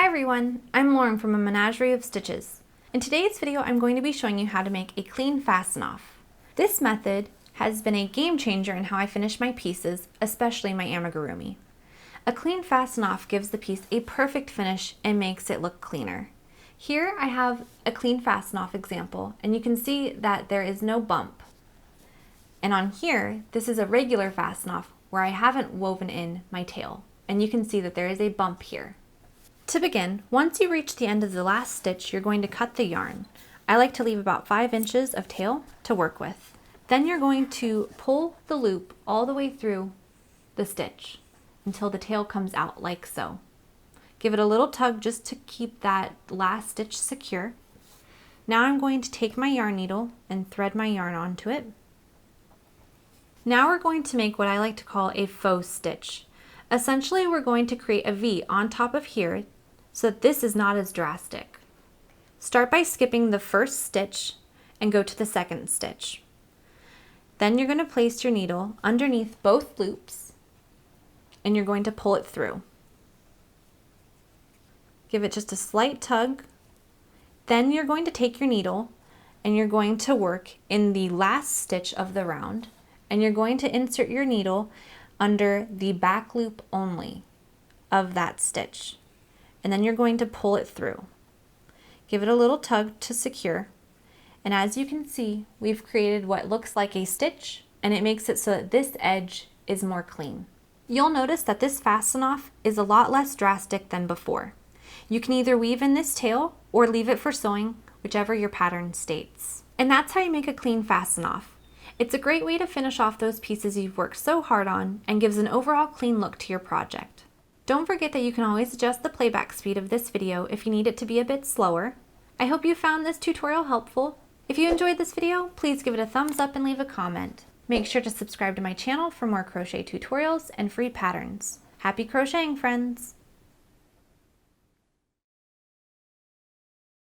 everyone, I'm Lauren from A Menagerie of Stitches. In today's video, I'm going to be showing you how to make a clean fasten off. This method has been a game changer in how I finish my pieces, especially my amigurumi. A clean fasten off gives the piece a perfect finish and makes it look cleaner. Here I have a clean fasten off example, and you can see that there is no bump. And on here, this is a regular fasten off where I haven't woven in my tail, and you can see that there is a bump here. To begin, once you reach the end of the last stitch, you're going to cut the yarn. I like to leave about 5 inches of tail to work with. Then you're going to pull the loop all the way through the stitch until the tail comes out like so. Give it a little tug just to keep that last stitch secure. Now I'm going to take my yarn needle and thread my yarn onto it. Now we're going to make what I like to call a faux stitch. Essentially, we're going to create a V on top of here so that this is not as drastic. Start by skipping the first stitch and go to the second stitch. Then you're going to place your needle underneath both loops and you're going to pull it through. Give it just a slight tug. Then you're going to take your needle and you're going to work in the last stitch of the round, and you're going to insert your needle under the back loop only of that stitch. And then you're going to pull it through. Give it a little tug to secure. And as you can see, we've created what looks like a stitch, and it makes it so that this edge is more clean. You'll notice that this fasten off is a lot less drastic than before. You can either weave in this tail or leave it for sewing, whichever your pattern states. And that's how you make a clean fasten off. It's a great way to finish off those pieces you've worked so hard on and gives an overall clean look to your project. Don't forget that you can always adjust the playback speed of this video if you need it to be a bit slower. I hope you found this tutorial helpful. If you enjoyed this video, please give it a thumbs up and leave a comment. Make sure to subscribe to my channel for more crochet tutorials and free patterns. Happy crocheting, friends!